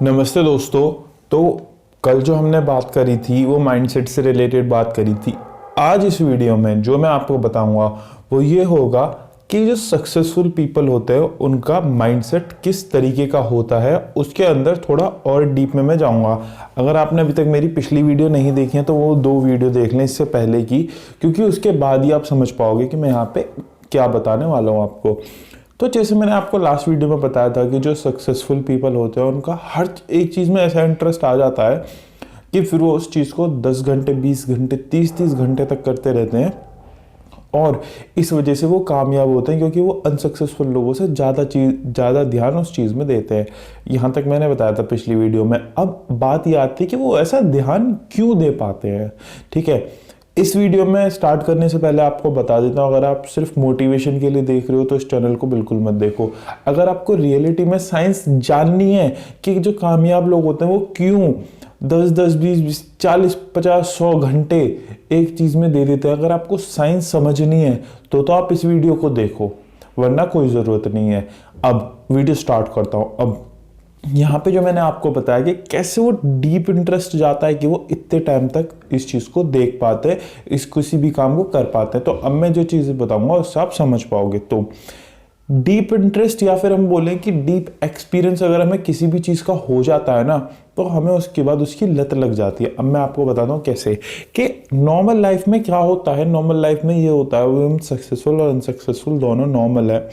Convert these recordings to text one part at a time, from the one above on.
नमस्ते दोस्तों। तो कल जो हमने बात करी थी वो माइंडसेट से रिलेटेड बात करी थी। आज इस वीडियो में जो मैं आपको बताऊंगा वो ये होगा कि जो सक्सेसफुल पीपल होते हैं उनका माइंडसेट किस तरीके का होता है, उसके अंदर थोड़ा और डीप में मैं जाऊंगा। अगर आपने अभी तक मेरी पिछली वीडियो नहीं देखी है तो वो 2 वीडियो देख लें इससे पहले की, क्योंकि उसके बाद ही आप समझ पाओगे कि मैं यहाँ पे क्या बताने वाला हूँ आपको। तो जैसे मैंने आपको लास्ट वीडियो में बताया था कि जो सक्सेसफुल पीपल होते हैं उनका हर एक चीज़ में ऐसा इंटरेस्ट आ जाता है कि फिर वो उस चीज़ को 10 घंटे 20 घंटे 30 घंटे तक करते रहते हैं, और इस वजह से वो कामयाब होते हैं क्योंकि वो अनसक्सेसफुल लोगों से ज़्यादा ध्यान उस चीज़ में देते हैं। यहाँ तक मैंने बताया था पिछली वीडियो में। अब बात ये आती है कि वो ऐसा ध्यान क्यों दे पाते हैं। ठीक है, इस वीडियो में स्टार्ट करने से पहले आपको बता देता हूँ, अगर आप सिर्फ मोटिवेशन के लिए देख रहे हो तो इस चैनल को बिल्कुल मत देखो। अगर आपको रियलिटी में साइंस जाननी है कि जो कामयाब लोग होते हैं वो क्यों 10 20 40 50 100 घंटे एक चीज़ में दे देते हैं, अगर आपको साइंस समझनी है तो आप इस वीडियो को देखो, वरना कोई ज़रूरत नहीं है। अब वीडियो स्टार्ट करता हूँ। अब यहाँ पे जो मैंने आपको बताया कि कैसे वो डीप इंटरेस्ट जाता है कि वो इतने टाइम तक इस चीज़ को देख पाते हैं, इस किसी भी काम को कर पाते हैं। तो अब मैं जो चीज़ें बताऊंगा उससे आप समझ पाओगे। तो डीप इंटरेस्ट या फिर हम बोलें कि डीप एक्सपीरियंस अगर हमें किसी भी चीज़ का हो जाता है ना, तो हमें उसके बाद उसकी लत लग जाती है। अब मैं आपको बताता हूँ कैसे। कि नॉर्मल लाइफ में क्या होता है, नॉर्मल लाइफ में ये होता है, वो सक्सेसफुल और अनसक्सेसफुल दोनों नॉर्मल है,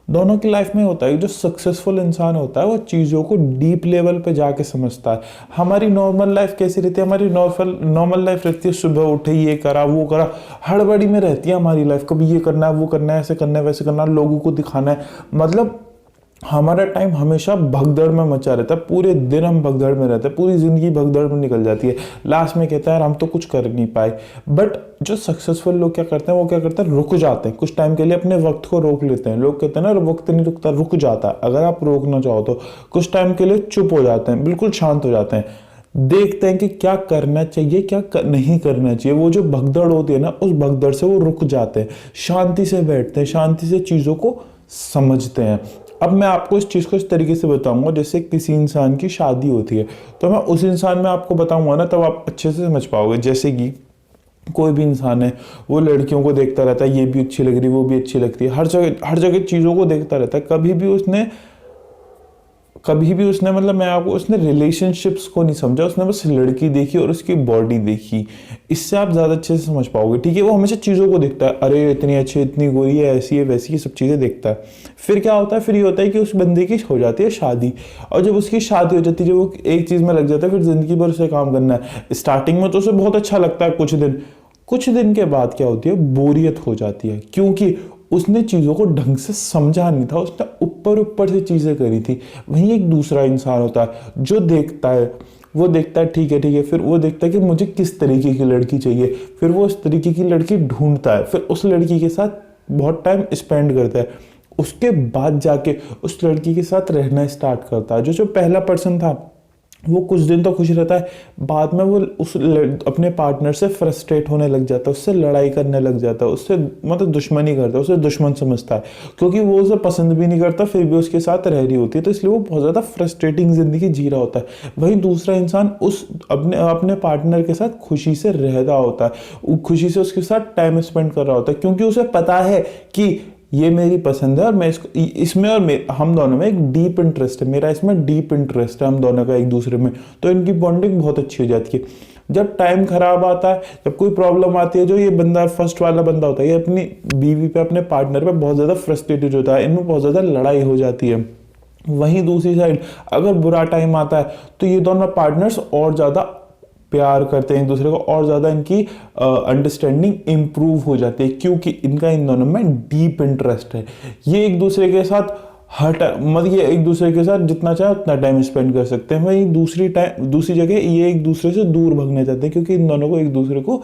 दोनों की लाइफ में होता है। जो सक्सेसफुल इंसान होता है वो चीज़ों को डीप लेवल पे जाके समझता है। हमारी नॉर्मल लाइफ कैसी रहती है, हमारी नॉर्मल लाइफ रहती है सुबह उठे ये करा वो करा, हड़बड़ी में रहती है हमारी लाइफ। कभी ये करना है वो करना है, ऐसे करना है वैसे करना है, लोगों को दिखाना है, मतलब हमारा टाइम हमेशा भगदड़ में मचा रहता है। पूरे दिन हम भगदड़ में रहते हैं, पूरी जिंदगी भगदड़ में निकल जाती है। लास्ट में कहता है यार हम तो कुछ कर नहीं पाए। बट जो सक्सेसफुल लोग क्या करते हैं, वो क्या करते हैं, रुक जाते हैं कुछ टाइम के लिए, अपने वक्त को रोक लेते हैं। लोग कहते हैं ना वक्त नहीं रुकता, रुक जाता है। अगर आप रोकना चाहो तो कुछ टाइम के लिए चुप हो जाते हैं, बिल्कुल शांत हो जाते हैं, देखते हैं कि क्या करना चाहिए नहीं करना चाहिए। वो जो भगदड़ होती है ना, उस भगदड़ से वो रुक जाते हैं, शांति से बैठते हैं, शांति से चीज़ों को समझते हैं। अब मैं आपको इस चीज़ को इस तरीके से बताऊंगा, जैसे किसी इंसान की शादी होती है तो मैं उस इंसान में आपको बताऊंगा ना, तब आप अच्छे से समझ पाओगे। जैसे कि कोई भी इंसान है, वो लड़कियों को देखता रहता है, ये भी अच्छी लग रही वो भी अच्छी लगती है, हर जगह चीज़ों को देखता रहता है। कभी भी उसने मतलब मैं आपको उसने रिलेशनशिप्स को नहीं समझा, उसने बस लड़की देखी और उसकी बॉडी देखी। इससे आप ज़्यादा अच्छे से समझ पाओगे। ठीक है, वो हमेशा चीज़ों को देखता है, अरे इतनी अच्छी इतनी गोरी है, ऐसी है वैसी है, सब चीज़ें देखता है। फिर क्या होता है, फिर ये होता है कि उस बंदे की हो जाती है शादी, और जब उसकी शादी हो जाती है, जब वो एक चीज़ में लग जाता है, फिर जिंदगी भर उसे काम करना है। स्टार्टिंग में तो उसे बहुत अच्छा लगता है कुछ दिन के बाद क्या होती है, बोरियत हो जाती है, क्योंकि उसने चीज़ों को ढंग से समझा नहीं था, उसने ऊपर से चीज़ें करी थी। वहीं एक दूसरा इंसान होता है जो देखता है, वो देखता है ठीक है, फिर वो देखता है कि मुझे किस तरीके की लड़की चाहिए, फिर वो उस तरीके की लड़की ढूंढता है, फिर उस लड़की के साथ बहुत टाइम स्पेंड करता है, उसके बाद जाके उस लड़की के साथ रहना स्टार्ट करता है। जो पहला पर्सन था वो कुछ दिन तो खुश रहता है, बाद में वो अपने पार्टनर से फ्रस्ट्रेट होने लग जाता है, उससे लड़ाई करने लग जाता है, उससे मतलब दुश्मनी करता है, उसे दुश्मन समझता है, क्योंकि वो उसे पसंद भी नहीं करता, फिर भी उसके साथ रह रही होती है, तो इसलिए वो बहुत ज़्यादा फ्रस्ट्रेटिंग जिंदगी जी रहा होता है। वहीं दूसरा इंसान उस अपने पार्टनर के साथ खुशी से रह रहा होता है, खुशी से उसके साथ टाइम स्पेंड कर रहा होता है, क्योंकि उसे पता है कि ये मेरी पसंद है और मैं इसमें और हम दोनों में एक डीप इंटरेस्ट है, मेरा इसमें डीप इंटरेस्ट है हम दोनों का एक दूसरे में, तो इनकी बॉन्डिंग बहुत अच्छी हो जाती है। जब टाइम खराब आता है, जब कोई प्रॉब्लम आती है, जो ये बंदा फर्स्ट वाला बंदा होता है, ये अपनी बीवी पे अपने पार्टनर पे बहुत ज़्यादा फ्रस्ट्रेटेड होता है, इनमें बहुत ज़्यादा लड़ाई हो जाती है। वहीं दूसरी साइड अगर बुरा टाइम आता है तो ये दोनों पार्टनर्स और ज़्यादा प्यार करते हैं एक दूसरे को, और ज़्यादा इनकी अंडरस्टैंडिंग इम्प्रूव हो जाती है, क्योंकि इनका इन दोनों में डीप इंटरेस्ट है। ये एक दूसरे के साथ ये एक दूसरे के साथ जितना चाहे उतना टाइम स्पेंड कर सकते हैं। वहीं दूसरी जगह ये एक दूसरे से दूर भागना चाहते हैं, क्योंकि इन दोनों को एक दूसरे को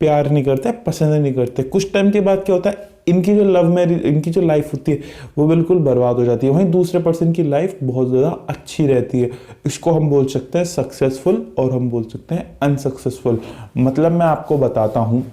प्यार नहीं करते, पसंद नहीं करते। कुछ टाइम के बाद क्या होता है, इनकी जो लाइफ होती है वो बिल्कुल बर्बाद हो जाती है। वहीं दूसरे पर्सन की लाइफ बहुत ज़्यादा अच्छी रहती है। इसको हम बोल सकते हैं सक्सेसफुल और हम बोल सकते हैं अनसक्सेसफुल। मतलब मैं आपको बताता हूँ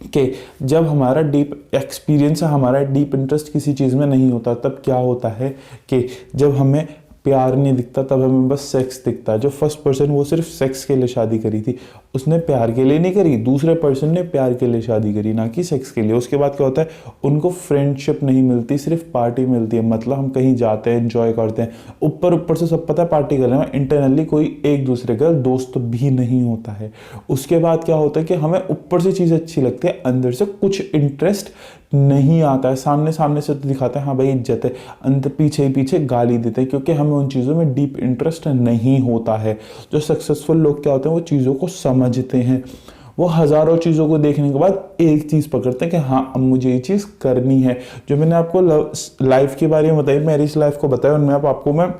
कि जब हमारा डीप एक्सपीरियंस है, हमारा डीप इंटरेस्ट किसी चीज़ में नहीं होता, तब क्या होता है कि जब हमें प्यार नहीं दिखता, तब हमें बस सेक्स दिखता है। जो फर्स्ट पर्सन वो सिर्फ सेक्स के लिए शादी करी थी, उसने प्यार के लिए नहीं करी, दूसरे पर्सन ने प्यार के लिए शादी करी, ना कि सेक्स के लिए। उसके बाद क्या होता है, उनको फ्रेंडशिप नहीं मिलती, सिर्फ पार्टी मिलती है। मतलब हम कहीं जाते हैं, एंजॉय करते हैं, ऊपर ऊपर से सब पता है पार्टी कर रहे हैं, इंटरनली कोई एक दूसरे का दोस्त भी नहीं होता है। उसके बाद क्या होता है कि हमें ऊपर से चीज़ अच्छी लगती है, अंदर से कुछ इंटरेस्ट नहीं आता है। सामने सामने से तो दिखाते हैं हाँ भाई इज्जत है, अंदर पीछे ही पीछे गाली देते हैं, क्योंकि हमें उन चीज़ों में डीप इंटरेस्ट नहीं होता है। जो सक्सेसफुल लोग क्या होते हैं, वो चीज़ों को समझते हैं। वो हज़ारों चीज़ों को देखने के बाद एक चीज़ पकड़ते हैं कि हाँ अब मुझे ये चीज़ करनी है। जो मैंने आपको लाइफ के बारे में बताई, मैरिज लाइफ को बताया, उनमें आपको मैं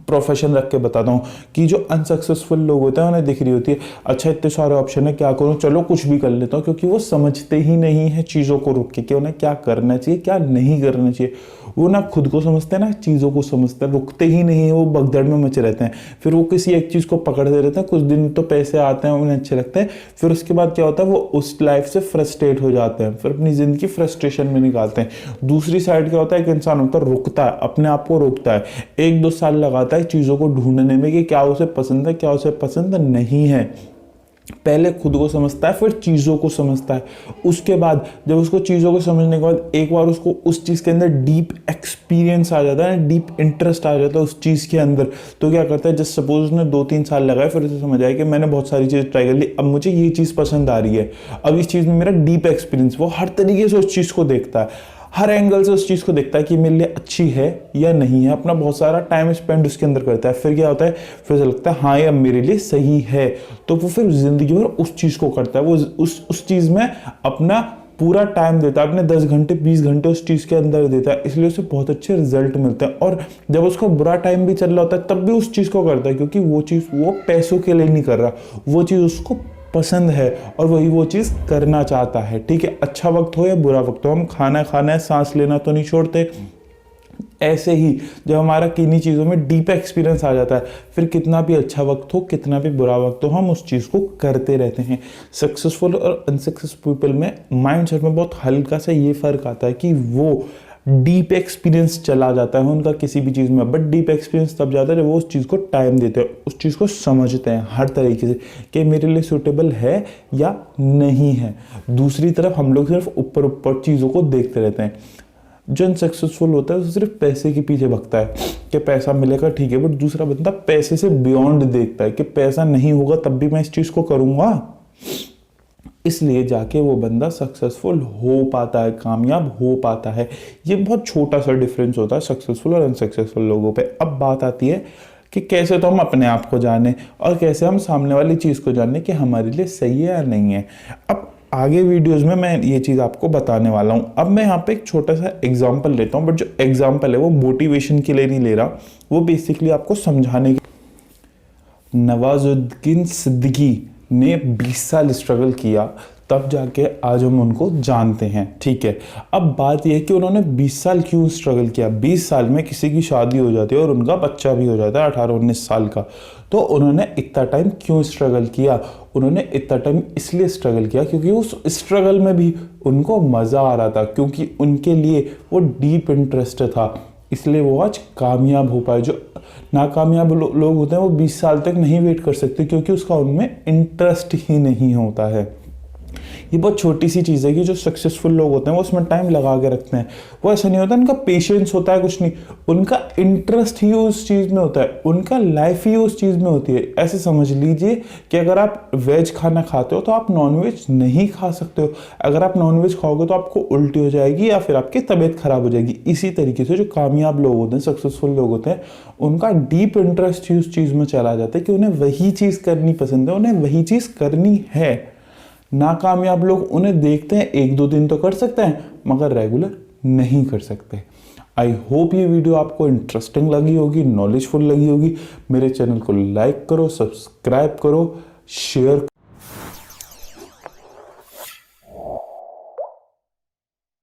प्रोफेशन रख के बताता हूँ कि जो अनसक्सेसफुल लोग होते हैं उन्हें दिख रही होती है अच्छा इतने सारे ऑप्शन है, क्या करूँ, चलो कुछ भी कर लेता हूँ। क्योंकि वो समझते ही नहीं है चीज़ों को रुक के कि उन्हें क्या करना चाहिए क्या नहीं करना चाहिए। वो ना खुद को समझते हैं ना चीज़ों को समझते हैं, रुकते ही नहीं है, वो भगदड़ में मचे रहते हैं। फिर वो किसी एक चीज़ को पकड़ते रहते हैं, कुछ दिन तो पैसे आते हैं, उन्हें अच्छे लगते हैं, फिर उसके बाद क्या होता है वो उस लाइफ से फ्रस्ट्रेट हो जाते हैं, फिर अपनी ज़िंदगी फ्रस्ट्रेशन में निकालते हैं। दूसरी साइड क्या होता है, एक इंसान होता है रुकता है, अपने आप को रोकता है, 1-2 साल लगाता है चीज़ों को ढूंढने में कि क्या उसे पसंद है क्या उसे पसंद नहीं है। पहले खुद को समझता है, फिर चीज़ों को समझता है। उसके बाद जब उसको चीज़ों को समझने के बाद एक बार उसको उस चीज़ के अंदर डीप एक्सपीरियंस आ जाता है, डीप इंटरेस्ट आ जाता है उस चीज़ के अंदर, तो क्या करता है, जस्ट सपोज उसने 2-3 साल लगाए, फिर उसे समझ आया कि मैंने बहुत सारी चीज़ ट्राई कर ली, अब मुझे ये चीज़ पसंद आ रही है, अब इस चीज़ में मेरा डीप एक्सपीरियंस, वो हर तरीके से उस चीज़ को देखता है, हर एंगल से उस चीज़ को देखता है कि मेरे लिए अच्छी है या नहीं है, अपना बहुत सारा टाइम स्पेंड उसके अंदर करता है। फिर क्या होता है, फिर से लगता है हाँ ये अब मेरे लिए सही है, तो वो फिर जिंदगी भर उस चीज़ को करता है, वो उस चीज़ में अपना पूरा टाइम देता है, अपने 10 घंटे 20 घंटे उस चीज़ के अंदर देता है, इसलिए उसे बहुत अच्छे रिजल्ट मिलते हैं। और जब उसको बुरा टाइम भी चल रहा होता है तब भी उस चीज़ को करता है, क्योंकि वो चीज़ वो पैसों के लिए नहीं कर रहा, वो चीज़ उसको पसंद है और वही वो चीज़ करना चाहता है। ठीक है, अच्छा वक्त हो या बुरा वक्त हो, हम खाना खाना है, सांस लेना तो नहीं छोड़ते। ऐसे ही जब हमारा किन्हीं चीज़ों में डीप एक्सपीरियंस आ जाता है, फिर कितना भी अच्छा वक्त हो कितना भी बुरा वक्त हो, हम उस चीज़ को करते रहते हैं। सक्सेसफुल और अनसक्सेसफुल पीपल में माइंडसेट में बहुत हल्का सा ये फ़र्क आता है कि वो डीप एक्सपीरियंस चला जाता है उनका किसी भी चीज़ में, बट डीप एक्सपीरियंस तब जाता है जब वो उस चीज़ को टाइम देते हैं, उस चीज़ को समझते हैं हर तरीके से कि मेरे लिए सूटेबल है या नहीं है। दूसरी तरफ हम लोग सिर्फ ऊपर ऊपर चीज़ों को देखते रहते हैं। जो अनसक्सेसफुल होता है वो सिर्फ पैसे के पीछे भगता है कि पैसा मिलेगा ठीक है, बट दूसरा बंदा पैसे से बियॉन्ड देखता है कि पैसा नहीं होगा तब भी मैं इस चीज़ को करूँगा, इसलिए जाके वो बंदा सक्सेसफुल हो पाता है, कामयाब हो पाता है। ये बहुत छोटा सा डिफरेंस होता है सक्सेसफुल और अनसक्सेसफुल लोगों पे। अब बात आती है कि कैसे तो हम अपने आप को जाने और कैसे हम सामने वाली चीज़ को जाने कि हमारे लिए सही है या नहीं है। अब आगे वीडियोस में मैं ये चीज़ आपको बताने वाला हूँ। अब मैं यहाँ पे एक छोटा सा एग्जाम्पल लेता हूँ, बट जो एग्जाम्पल है वो मोटिवेशन के लिए नहीं ले रहा, वो बेसिकली आपको समझाने के। नवाजुद्दीन सिद्दीकी ने 20 साल स्ट्रगल किया, तब जाके आज हम उनको जानते हैं। ठीक है, अब बात यह है कि उन्होंने 20 साल क्यों स्ट्रगल किया। 20 साल में किसी की शादी हो जाती है और उनका बच्चा भी हो जाता है 18-19 साल का, तो उन्होंने इतना टाइम क्यों स्ट्रगल किया। उन्होंने इतना टाइम इसलिए स्ट्रगल किया क्योंकि उस स्ट्रगल में भी उनको मज़ा आ रहा था, क्योंकि उनके लिए वो डीप इंटरेस्ट था, इसलिए वो आज कामयाब हो पाए। जो नाकामयाब लोग होते हैं वो 20 साल तक नहीं वेट कर सकते, क्योंकि उसका उनमें इंटरेस्ट ही नहीं होता है। ये बहुत छोटी सी चीज़ है कि जो सक्सेसफुल लोग होते हैं वो उसमें टाइम लगा के रखते हैं। वो ऐसा नहीं होता उनका पेशेंस होता है, कुछ नहीं, उनका इंटरेस्ट ही उस चीज़ में होता है, उनका लाइफ ही उस चीज़ में होती है। ऐसे समझ लीजिए कि अगर आप वेज खाना खाते हो तो आप नॉनवेज नहीं खा सकते हो, अगर आप नॉनवेज खाओगे तो आपको उल्टी हो जाएगी या फिर आपकी तबीयत खराब हो जाएगी। इसी तरीके से जो कामयाब लोग होते हैं, सक्सेसफुल लोग होते हैं, उनका डीप इंटरेस्ट ही उस चीज़ में चला जाता है कि उन्हें वही चीज़ करनी पसंद है, उन्हें वही चीज़ करनी है। नाकामयाब लोग उन्हें देखते हैं, 1-2 दिन तो कर सकते हैं मगर रेगुलर नहीं कर सकते। आई होप ये वीडियो आपको इंटरेस्टिंग लगी होगी, नॉलेजफुल लगी होगी। मेरे चैनल को लाइक करो, सब्सक्राइब करो, शेयर